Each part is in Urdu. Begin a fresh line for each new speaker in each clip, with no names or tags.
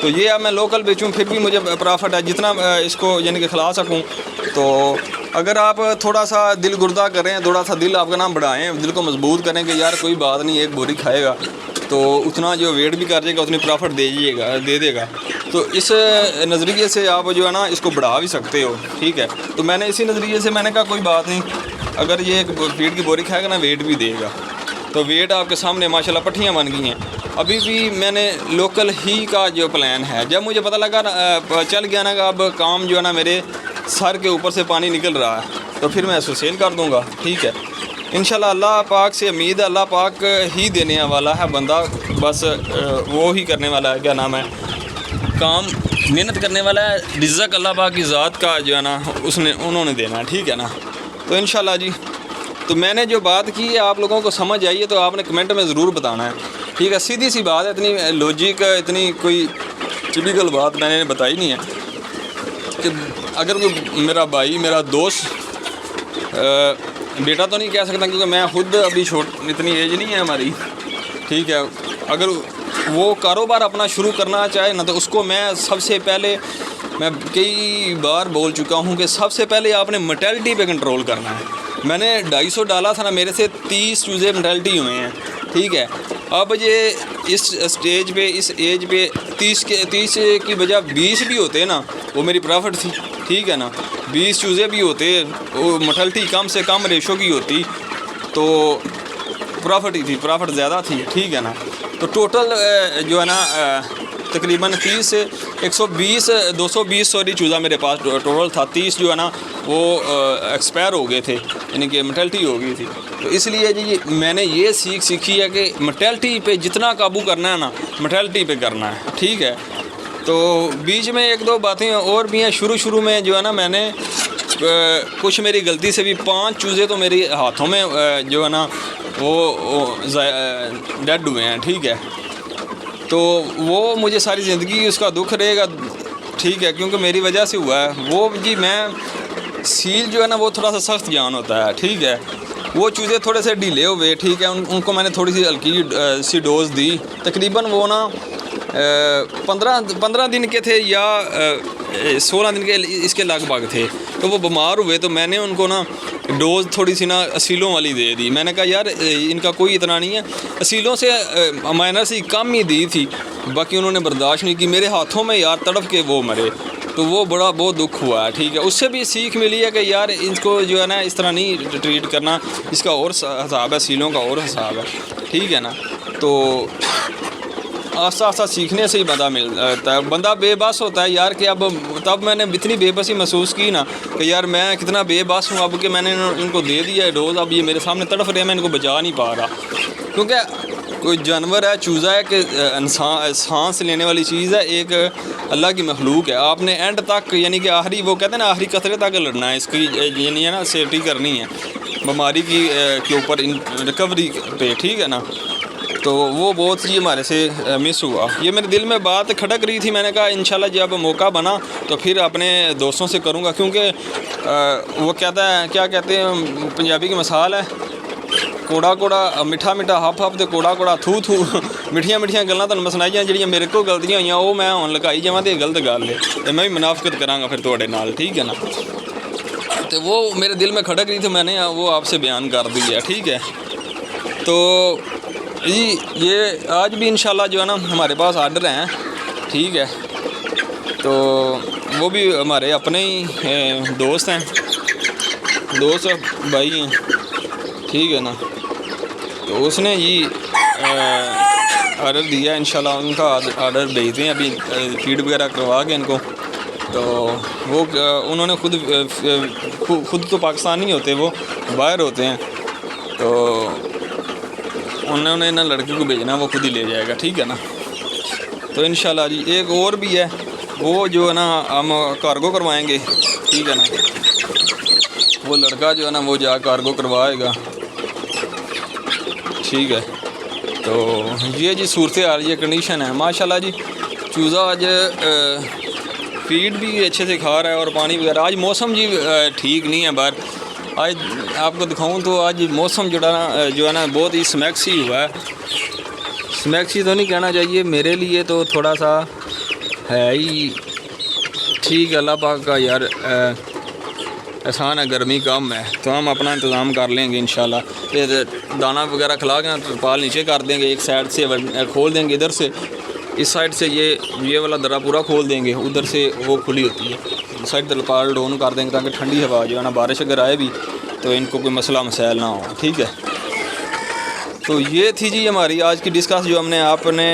تو یہ اب میں لوکل بیچوں پھر بھی مجھے پرافٹ ہے جتنا اس کو یعنی کہ کھلا سکوں. تو اگر آپ تھوڑا سا دل گردہ کریں, تھوڑا سا دل آپ کا نام بڑھائیں, دل کو مضبوط کریں کہ یار کوئی بات نہیں, ایک بوری کھائے گا تو اتنا جو ویٹ بھی کر جائے گا اتنی پرافٹ دے دے گا. تو اس نظریے سے آپ جو ہے نا اس کو بڑھا بھی سکتے ہو, ٹھیک ہے. تو میں نے اسی نظریے سے میں نے کہا کوئی بات نہیں, اگر یہ ایک فیڈ کی بوری کھائے گا نا ویٹ بھی دے گا. تو ویٹ آپ کے سامنے ماشاءاللہ پٹھیاں بن گئی ہیں. ابھی بھی میں نے لوکل ہی کا جو پلان ہے, جب مجھے پتہ لگا چل گیا نا کہ اب کام جو ہے نا میرے سر کے اوپر سے پانی نکل رہا ہے, تو پھر میں اس کو سیل کر دوں گا, ٹھیک ہے. انشاءاللہ اللہ پاک سے امید ہے, اللہ پاک ہی دینے والا ہے, بندہ بس وہ ہی کرنے والا ہے, کیا نام ہے, کام محنت کرنے والا ہے, رزق اللہ پاک کی ذات کا جو ہے نا انہوں نے دینا ہے, ٹھیک ہے نا. تو انشاءاللہ جی, تو میں نے جو بات کی ہے آپ لوگوں کو سمجھ آئی ہے تو آپ نے کمنٹ میں ضرور بتانا ہے, ٹھیک ہے. سیدھی سی بات ہے, اتنی لوجک اتنی کوئی ٹپیکل بات میں نے بتائی نہیں ہے کہ اگر کوئی میرا بھائی میرا دوست, بیٹا تو نہیں کہہ سکتا کیونکہ میں خود ابھی اتنی ایج نہیں ہے ہماری, ٹھیک ہے. اگر وہ کاروبار اپنا شروع کرنا چاہے نا تو اس کو میں سب سے پہلے, میں کئی بار بول چکا ہوں کہ سب سے پہلے آپ نے مرٹیلٹی پہ کنٹرول کرنا ہے. میں نے 250 ڈالا تھا نا, میرے سے 30 چوزے مرٹیلٹی ہوئے ہیں, ٹھیک ہے. اب یہ اس اسٹیج پہ اس ایج پہ 30 کی بجائے 20 بھی ہوتے نا وہ میری پرافٹ تھی, ٹھیک ہے نا. 20 چوزے بھی ہوتے, وہ مرٹیلٹی کم سے کم ریشو کی ہوتی تو پرافٹ ہی تھی, پرافٹ زیادہ تھی, ٹھیک ہے نا. تو ٹوٹل جو ہے نا تقریباً 30 سے 220 سوری چوزا میرے پاس ٹوٹل تھا. 30 جو ہے نا وہ ایکسپائر ہو گئے تھے, یعنی کہ مرٹیلٹی ہو گئی تھی. تو اس لیے جی میں نے یہ سیکھی ہے کہ مرٹیلٹی پہ جتنا قابو کرنا ہے نا مرٹیلٹی پہ کرنا ہے, ٹھیک ہے. تو بیچ میں ایک دو باتیں اور بھی ہیں. شروع میں جو ہے نا میں نے کچھ میری غلطی سے بھی 5 چوزے تو میری ہاتھوں میں جو ہے نا وہ ڈیڈ ہوئے ہیں, ٹھیک ہے. تو وہ مجھے ساری زندگی اس کا دکھ رہے گا, ٹھیک ہے, کیونکہ میری وجہ سے ہوا ہے. وہ جی میں سیل جو ہے نا وہ تھوڑا سا سخت جان ہوتا ہے, ٹھیک ہے. وہ چوزے تھوڑے سے ڈھیلے ہوئے, ٹھیک ہے, ان کو میں نے تھوڑی سی ہلکی سی ڈوز دی. تقریباً وہ نا 15 دن کے تھے یا 16 دن کے اس کے لگ بھگ تھے. تو وہ بیمار ہوئے تو میں نے ان کو نا ڈوز تھوڑی سی نا اسیلوں والی دے دی. میں نے کہا یار ان کا کوئی اتنا نہیں ہے, اسیلوں سے مائنر سے کم ہی دی تھی, باقی انہوں نے برداشت نہیں کی. میرے ہاتھوں میں یار تڑپ کے وہ مرے, تو وہ بہت دکھ ہوا ہے, ٹھیک ہے. اس سے بھی سیکھ ملی ہے کہ یار ان کو جو ہے نا اس طرح نہیں ٹریٹ کرنا, اس کا اور حساب ہے, سیلوں کا اور حساب ہے, ٹھیک ہے نا. تو آہستہ آہستہ سیکھنے سے ہی بندہ ملتا ہے, بندہ بے بس ہوتا ہے یار. کہ اب تب میں نے اتنی بے بسی محسوس کی نا کہ یار میں کتنا بے بس ہوں اب کہ میں نے ان کو دے دیا ہے ڈوز. اب یہ میرے سامنے تڑف رہے ہیں, میں ان کو بچا نہیں پا رہا, کیونکہ کوئی جانور ہے, چوزا ہے کہ سانس لینے والی چیز ہے, ایک اللہ کی مخلوق ہے. آپ نے اینڈ تک یعنی کہ آخری وہ کہتے ہیں نا آخری قطرے تک لڑنا ہے, اس کی یعنی ہے نا سیفٹی کرنی ہے بیماری کے اوپر ریکوری پہ, ٹھیک ہے نا. تو وہ بہت ہی ہمارے سے مس ہوا. یہ میرے دل میں بات کھٹک رہی تھی, میں نے کہا انشاءاللہ جب موقع بنا تو پھر اپنے دوستوں سے کروں گا, کیونکہ وہ کیا کہتے ہیں پنجابی کی مثال ہے, کوڑا میٹھا ہپ تے کوڑا تھو میٹھیاں گلاں تانوں میں سنائیاں جڑیاں میرے کو غلطیاں ہوئیاں وہ میں ہن لگائی جاواں تے غلط گل ہے, تے میں بھی منافقت کراں گا پھر تواڈے نال, ٹھیک ہے نا. تو وہ میرے دل میں کھٹک رہی تھی, میں نے وہ آپ سے بیان کر دی ہے, ٹھیک ہے. تو جی یہ آج بھی انشاءاللہ جو ہے نا ہمارے پاس آرڈر ہیں, ٹھیک ہے. تو وہ بھی ہمارے اپنے ہی دوست ہیں, دوست بھائی ہیں, ٹھیک ہے نا. تو اس نے جی آرڈر دیا ہے, انشاءاللہ ان کا آرڈر بھیجتے ہیں ابھی فیڈ وغیرہ کروا کے ان کو. تو وہ انہوں نے خود تو پاکستان نہیں ہوتے, وہ باہر ہوتے ہیں. تو انہوں نے نا لڑکے کو بھیجنا, وہ خود ہی لے جائے گا, ٹھیک ہے نا. تو انشاءاللہ جی ایک اور بھی ہے, وہ جو ہے نا ہم کارگو کروائیں گے, ٹھیک ہے نا. وہ لڑکا جو ہے نا وہ جا کارگو کروائے گا, ٹھیک ہے. تو یہ جی صورت حال, یہ کنڈیشن ہے ماشاءاللہ جی. چوزا آج فیڈ بھی اچھے سے کھا رہا ہے اور پانی وغیرہ. آج موسم جی ٹھیک نہیں ہے باہر. آج آپ کو دکھاؤں تو آج موسم جو ہے نا بہت ہی سمیکسی ہوا ہے. سمیکسی تو نہیں کہنا چاہیے, میرے لیے تو تھوڑا سا ہے ہی ٹھیک ہے، اللہ پاک کا یار احسان ہے، گرمی کم ہے تو ہم اپنا انتظام کر لیں گے انشاءاللہ۔ پھر دانہ وغیرہ کھلا کے ترپال نیچے کر دیں گے، ایک سائڈ سے کھول دیں گے، ادھر سے اس سائڈ سے یہ والا درا پورا کھول دیں گے، ادھر سے وہ کھلی ہوتی ہے، سائڈ ترپال ڈون کر دیں گے تاکہ ٹھنڈی ہوا جو ہے نا، بارش اگر آئے بھی تو ان کو کوئی مسئلہ مسائل نہ ہو، ٹھیک ہے۔ تو یہ تھی جی ہماری آج کی ڈسکس جو ہم نے اپنے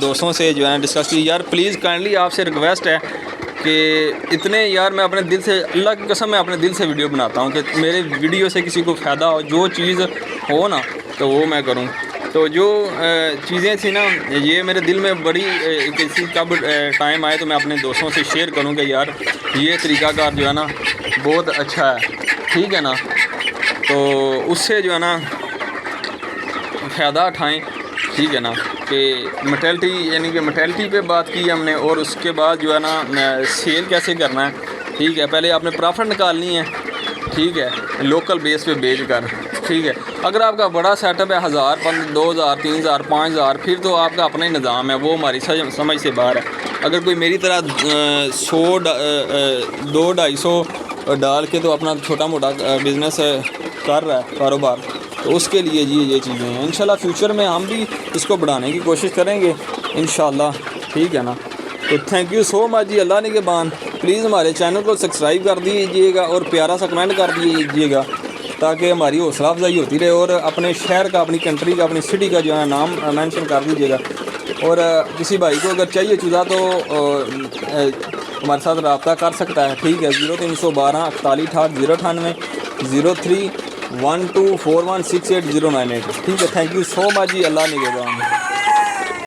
دوستوں سے جو ہے نا ڈسکس کی۔ یار پلیز کائنڈلی آپ سے ریکویسٹ ہے کہ اتنے یار میں اپنے دل سے، اللہ کی قسم میں اپنے دل سے ویڈیو بناتا ہوں کہ میرے ویڈیو سے کسی کو فائدہ ہو، جو چیز ہو نا تو وہ میں کروں۔ تو جو چیزیں تھیں نا یہ میرے دل میں بڑی کسی کب ٹائم آئے تو میں اپنے دوستوں سے شیئر کروں کہ یار یہ طریقہ کار جو ہے نا بہت اچھا ہے، ٹھیک ہے نا، تو اس سے جو ہے نا فائدہ اٹھائیں، ٹھیک ہے نا۔ کہ مٹیلٹی یعنی کہ مٹیلٹی پہ بات کی ہم نے، اور اس کے بعد جو ہے نا سیل کیسے کرنا ہے، ٹھیک ہے۔ پہلے آپ نے پرافٹ نکالنی ہے، ٹھیک ہے، لوکل بیس پہ بیچ کر، ٹھیک ہے۔ اگر آپ کا بڑا سیٹ اپ ہے 1000 2000 3000 5000 پھر تو آپ کا اپنا ہی نظام ہے، وہ ہماری سمجھ سے باہر ہے۔ اگر کوئی میری طرح 100 200-250 ڈال کے تو اپنا چھوٹا موٹا بزنس کر رہا ہے، کاروبار، تو اس کے لیے جی یہ چیزیں ہیں۔ انشاءاللہ فیوچر میں ہم بھی اس کو بڑھانے کی کوشش کریں گے انشاءاللہ، ٹھیک ہے نا۔ تو تھینک یو سو مچ جی، اللہ نگہبان۔ پلیز ہمارے چینل کو سبسکرائب کر دیجیے گا اور پیارا سا کمنٹ کر دیجیے گا تاکہ ہماری حوصلہ افزائی ہوتی رہے، اور اپنے شہر کا، اپنی کنٹری کا، اپنی سٹی کا جو ہے نام مینشن کر دیجیے گا۔ اور کسی بھائی کو اگر چاہیے چوزا تو ہمارے ساتھ رابطہ کر سکتا ہے، ٹھیک ہے۔ 0312 48 098 03 1241 68098، ٹھیک ہے۔ تھینک یو سو مچ جی، اللہ نگہبان۔